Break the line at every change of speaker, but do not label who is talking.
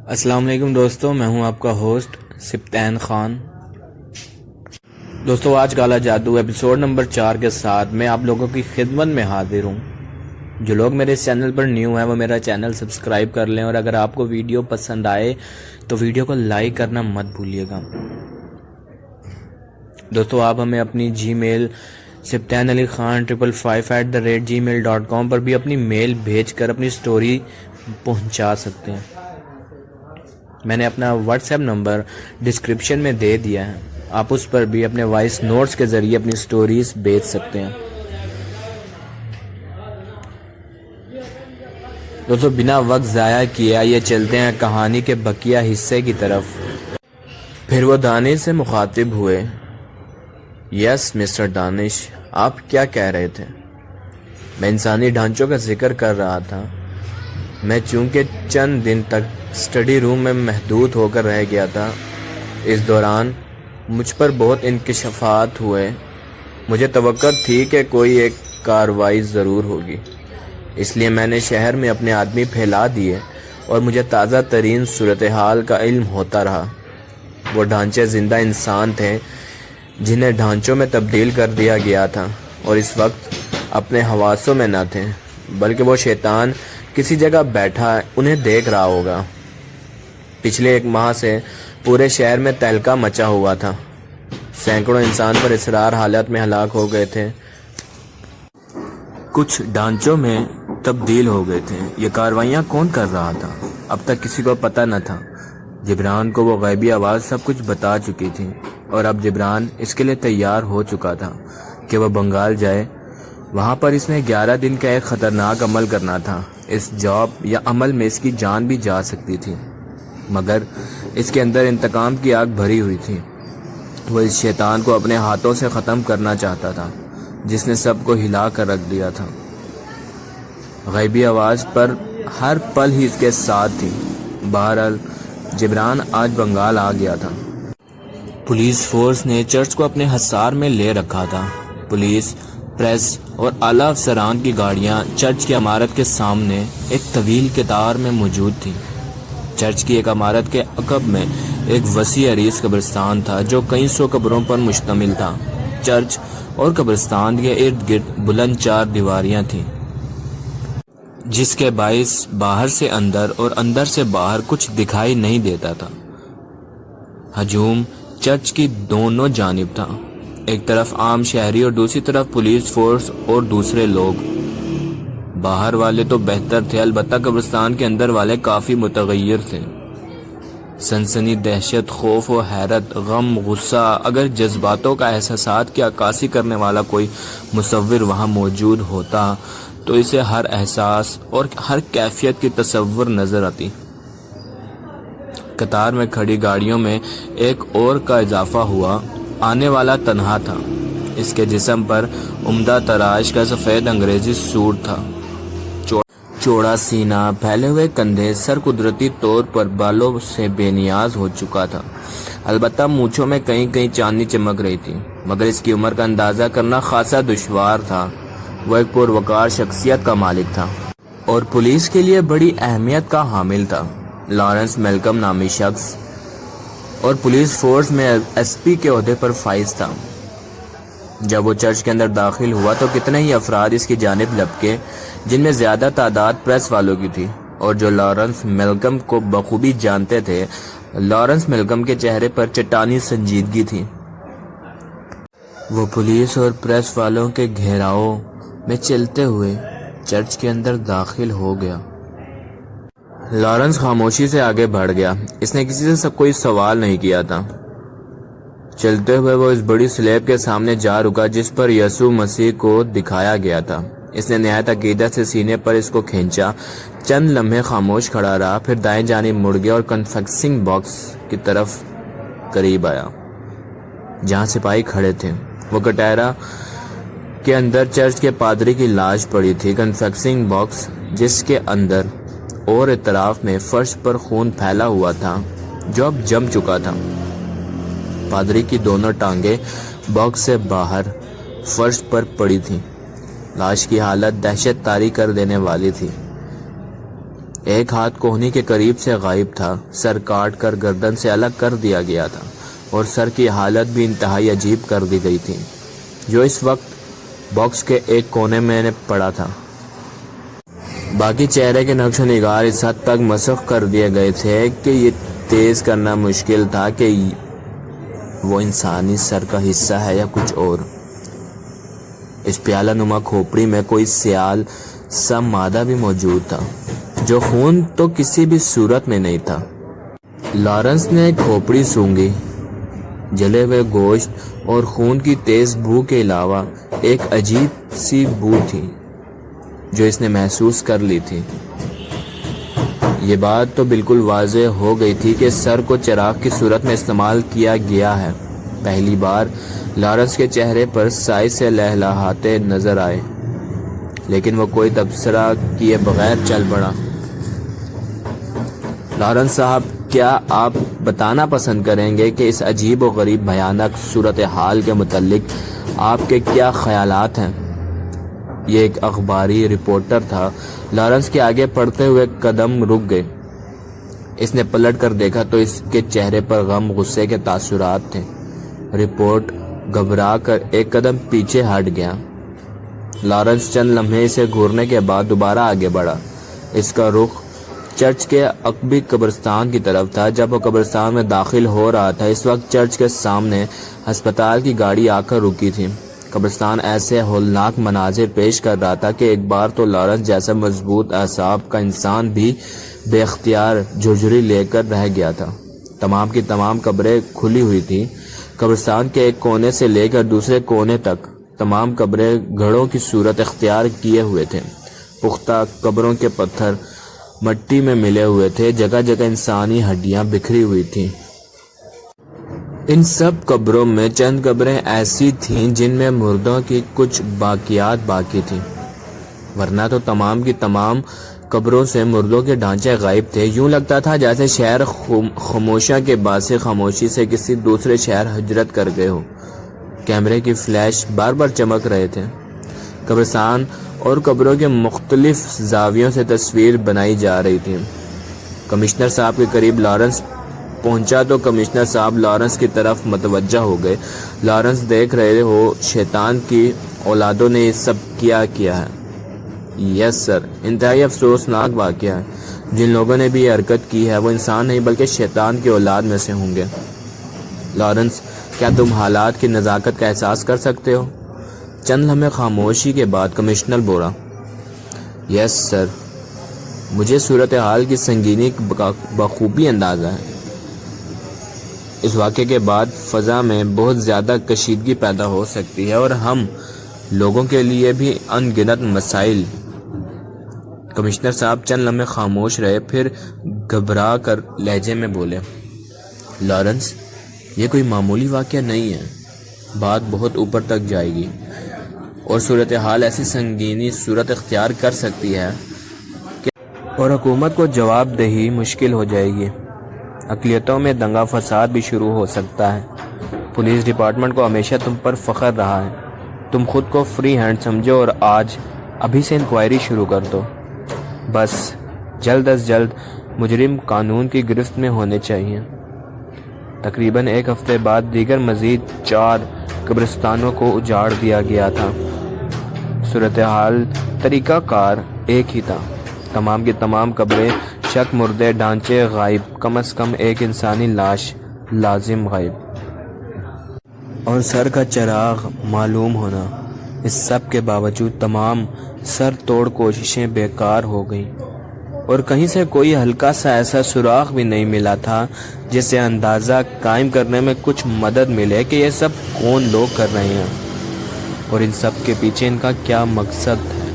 السلام علیکم دوستوں، میں ہوں آپ کا ہوسٹ سبطین خان۔ دوستوں، آج کالا جادو ایپیسوڈ نمبر 4 کے ساتھ میں آپ لوگوں کی خدمت میں حاضر ہوں۔ جو لوگ میرے اس چینل پر نیو ہیں وہ میرا چینل سبسکرائب کر لیں، اور اگر آپ کو ویڈیو پسند آئے تو ویڈیو کو لائک کرنا مت بھولیے گا۔ دوستوں، آپ ہمیں اپنی جی میل SubtainAliKhan555@gmail.com پر بھی اپنی میل بھیج کر اپنی سٹوری پہنچا سکتے ہیں۔ میں نے اپنا واٹس ایپ نمبر ڈسکرپشن میں دے دیا ہے، آپ اس پر بھی اپنے وائس نوٹس کے ذریعے اپنی سٹوریز بھیج سکتے ہیں۔ دوستو، بنا وقت ضائع کیے آئیے چلتے ہیں کہانی کے بقیہ حصے کی طرف۔ پھر وہ دانش سے مخاطب ہوئے۔ یس مسٹر دانش، آپ کیا کہہ رہے تھے؟ میں انسانی ڈھانچوں کا ذکر کر رہا تھا۔ میں چونکہ چند دن تک اسٹڈی روم میں محدود ہو کر رہ گیا تھا، اس دوران مجھ پر بہت انکشافات ہوئے۔ مجھے توقع تھی کہ کوئی ایک کارروائی ضرور ہوگی، اس لیے میں نے شہر میں اپنے آدمی پھیلا دیے اور مجھے تازہ ترین صورتحال کا علم ہوتا رہا۔ وہ ڈھانچے زندہ انسان تھے جنہیں ڈھانچوں میں تبدیل کر دیا گیا تھا، اور اس وقت اپنے حواسوں میں نہ تھے، بلکہ وہ شیطان کسی جگہ بیٹھا انہیں دیکھ رہا ہوگا۔ پچھلے 1 ماہ سے پورے شہر میں تہلکہ مچا ہوا تھا۔ سینکڑوں انسان پر اسرار حالت میں ہلاک ہو گئے تھے، کچھ ڈھانچوں میں تبدیل ہو گئے تھے۔ یہ کارروائیاں کون کر رہا تھا؟ اب تک کسی کو پتہ نہ تھا۔ جبران کو وہ غیبی آواز سب کچھ بتا چکی تھی، اور اب جبران اس کے لیے تیار ہو چکا تھا کہ وہ بنگال جائے۔ وہاں پر اس نے 11 دن کا ایک خطرناک عمل کرنا تھا۔ اس جاب یا عمل میں اس کی جان بھی جا سکتی تھی، مگر اس کے اندر انتقام کی آگ بھری ہوئی تھی۔ وہ اس شیطان کو اپنے ہاتھوں سے ختم کرنا چاہتا تھا جس نے سب کو ہلا کر رکھ دیا تھا۔ غیبی آواز پر ہر پل ہی اس کے ساتھ تھی۔ بہرحال جبران آج بنگال آ گیا تھا۔ پولیس فورس نے چرچ کو اپنے حصار میں لے رکھا تھا۔ پولیس، پریس اور اعلیٰ افسران کی گاڑیاں چرچ کی عمارت کے سامنے ایک طویل قطار میں موجود تھیں۔ چرچ کی ایک عمارت کے عقب میں ایک وسیع عریض قبرستان تھا جو کئی 100 قبروں پر مشتمل تھا۔ چرچ اور قبرستان کے ارد گرد بلند 4 دیواریاں تھیں، جس کے باعث باہر سے اندر اور اندر سے باہر کچھ دکھائی نہیں دیتا تھا۔ ہجوم چرچ کی دونوں جانب تھا، ایک طرف عام شہری اور دوسری طرف پولیس فورس اور دوسرے لوگ۔ باہر والے تو بہتر تھے، البتہ قبرستان کے اندر والے کافی متغیر تھے۔ سنسنی، دہشت، خوف و حیرت، غم، غصہ، اگر جذباتوں کا احساسات کی عکاسی کرنے والا کوئی مصور وہاں موجود ہوتا تو اسے ہر احساس اور ہر کیفیت کی تصور نظر آتی۔ قطار میں کھڑی گاڑیوں میں ایک اور کا اضافہ ہوا۔ آنے والا تنہا تھا۔ اس کے جسم پر عمدہ تراش کا سفید انگریزی سوٹ تھا، چوڑا سینہ، پھیلے ہوئے کندھے، سر قدرتی طور پر بالوں سے بے نیاز ہو چکا تھا، البتہ مونچھوں میں کہیں کہیں چاندنی چمک رہی تھی، مگر اس کی عمر کا اندازہ کرنا خاصا دشوار تھا۔ وہ ایک پروقار شخصیت کا مالک تھا اور پولیس کے لیے بڑی اہمیت کا حامل تھا۔ لارنس میلکم نامی شخص، اور پولیس فورس میں SP کے عہدے پر فائز تھا۔ جب وہ چرچ کے اندر داخل ہوا تو کتنے ہی افراد اس کی جانب لپکے، جن میں زیادہ تعداد پریس والوں کی تھی، اور جو لارنس میلکم کو بخوبی جانتے تھے۔ لارنس میلکم کے چہرے پر چٹانی سنجیدگی تھی۔ وہ پولیس اور پریس والوں کے گھیراؤ میں چلتے ہوئے چرچ کے اندر داخل ہو گیا۔ لارنس خاموشی سے آگے بڑھ گیا۔ اس نے کسی سے کوئی سوال نہیں کیا تھا۔ چلتے ہوئے وہ اس بڑی سلیب کے سامنے جا رکا جس پر یسوع مسیح کو دکھایا گیا تھا۔ اس نے نہایت عقیدت سے سینے پر اس کو کھینچا، چند لمحے خاموش کھڑا رہا، پھر دائیں جانب مڑ گیا اور کنفیکسنگ باکس کی طرف قریب آیا جہاں سپاہی کھڑے تھے۔ وہ کٹہرا کے اندر چرچ کے پادری کی لاش پڑی تھی۔ کنفیکسنگ باکس جس کے اندر اور اطراف میں فرش پر خون پھیلا ہوا تھا جو اب جم چکا تھا۔ پادری کی دونوں ٹانگیں باکس سے باہر فرش پر پڑی تھیں۔ لاش کی حالت دہشت طاری کر دینے والی تھی۔ ایک ہاتھ کوہنی کے قریب سے غائب تھا، سر کاٹ کر گردن سے الگ کر دیا گیا تھا اور سر کی حالت بھی انتہائی عجیب کر دی گئی تھی، جو اس وقت باکس کے ایک کونے میں نے پڑا تھا۔ باقی چہرے کے نقش و نگار اس حد تک مسخ کر دیے گئے تھے کہ یہ تیز کرنا مشکل تھا کہ وہ انسانی سر کا حصہ ہے یا کچھ اور۔ اس پیالہ نما کھوپڑی میں کوئی سیال سا مادہ بھی موجود تھا، جو خون تو کسی بھی صورت میں نہیں تھا۔ لارنس نے کھوپڑی سونگھی۔ جلے ہوئے گوشت اور خون کی تیز بو کے علاوہ ایک عجیب سی بو تھی جو اس نے محسوس کر لی تھی۔ یہ بات تو بالکل واضح ہو گئی تھی کہ سر کو چراغ کی صورت میں استعمال کیا گیا ہے۔ پہلی بار لارنس کے چہرے پر سائے سے لہلہاتے نظر آئے، لیکن وہ کوئی تبصرہ کیے بغیر چل پڑا۔ لارنس صاحب، کیا آپ بتانا پسند کریں گے کہ اس عجیب و غریب بھیانک صورتحال کے متعلق آپ کے کیا خیالات ہیں؟ یہ ایک اخباری رپورٹر تھا۔ لارنس کے آگے پڑھتے ہوئے قدم رک گئے۔ اس نے پلٹ کر دیکھا تو اس کے چہرے پر غم غصے کے تاثرات تھے۔ رپورٹ گھبرا کر ایک قدم پیچھے ہٹ گیا۔ لارنس چند لمحے اسے گھورنے کے بعد دوبارہ آگے بڑھا۔ اس کا رخ چرچ کے عقبی قبرستان کی طرف تھا۔ جب وہ قبرستان میں داخل ہو رہا تھا، اس وقت چرچ کے سامنے ہسپتال کی گاڑی آ کر رکی تھی۔ قبرستان ایسے ہولناک مناظر پیش کر رہا تھا کہ ایک بار تو لارنس جیسا مضبوط اعصاب کا انسان بھی بے اختیار جھرجھری لے کر رہ گیا تھا۔ تمام کی تمام قبریں کھلی ہوئی تھی۔ قبرستان کے ایک کونے سے لے کر دوسرے کونے تک تمام قبریں گھڑوں کی صورت اختیار کیے ہوئے تھے۔ پختہ قبروں کے پتھر مٹی میں ملے ہوئے تھے، جگہ جگہ انسانی ہڈیاں بکھری ہوئی تھیں۔ ان سب قبروں میں چند قبریں ایسی تھیں جن میں مردوں کی کچھ باقیات باقی تھیں، ورنہ تو تمام کی تمام قبروں سے مردوں کے ڈھانچے غائب تھے۔ یوں لگتا تھا جیسے شہر خاموشیوں کے باعث خاموشی سے کسی دوسرے شہر ہجرت کر گئے ہو۔ کیمرے کی فلیش بار بار چمک رہے تھے۔ قبرستان اور قبروں کے مختلف زاویوں سے تصویر بنائی جا رہی تھی۔ کمشنر صاحب کے قریب لارنس پہنچا تو کمشنر صاحب لارنس کی طرف متوجہ ہو گئے۔ لارنس، دیکھ رہے ہو شیطان کی اولادوں نے یہ سب کیا ہے۔ یس سر، انتہائی افسوسناک واقعہ ہے۔ جن لوگوں نے بھی یہ حرکت کی ہے وہ انسان نہیں بلکہ شیطان کی اولاد میں سے ہوں گے۔ لارنس، کیا تم حالات کی نزاکت کا احساس کر سکتے ہو؟ چند لمحے خاموشی کے بعد کمشنر بولا، یس سر، مجھے صورتحال کی سنگینی کا بخوبی اندازہ ہے۔ اس واقعے کے بعد فضا میں بہت زیادہ کشیدگی پیدا ہو سکتی ہے اور ہم لوگوں کے لیے بھی ان گنت مسائل۔ کمشنر صاحب چند لمحے خاموش رہے، پھر گھبرا کر لہجے میں بولے، لارنس، یہ کوئی معمولی واقعہ نہیں ہے۔ بات بہت اوپر تک جائے گی اور صورتحال ایسی سنگینی صورت اختیار کر سکتی ہے کہ اور حکومت کو جواب دہی مشکل ہو جائے گی۔ اقلیتوں میں دنگا فساد بھی شروع ہو سکتا ہے۔ پولیس ڈپارٹمنٹ کو ہمیشہ تم پر فخر رہا ہے۔ تم خود کو فری ہینڈ سمجھو اور آج ابھی سے انکوائری شروع کر دو۔ بس جلد از جلد مجرم قانون کی گرفت میں ہونے چاہیے۔ تقریباً ایک ہفتے بعد دیگر مزید 4 قبرستانوں کو اجاڑ دیا گیا تھا۔ صورتحال، طریقہ کار ایک ہی تھا۔ تمام کی تمام قبریں، شک مردے، ڈھانچے غائب، کم از کم ایک انسانی لاش لازم غائب، اور سر کا چراغ معلوم ہونا۔ اس سب کے باوجود تمام سر توڑ کوششیں بیکار ہو گئیں اور کہیں سے کوئی ہلکا سا ایسا سراغ بھی نہیں ملا تھا جس سے اندازہ قائم کرنے میں کچھ مدد ملے کہ یہ سب کون لوگ کر رہے ہیں اور ان سب کے پیچھے ان کا کیا مقصد ہے۔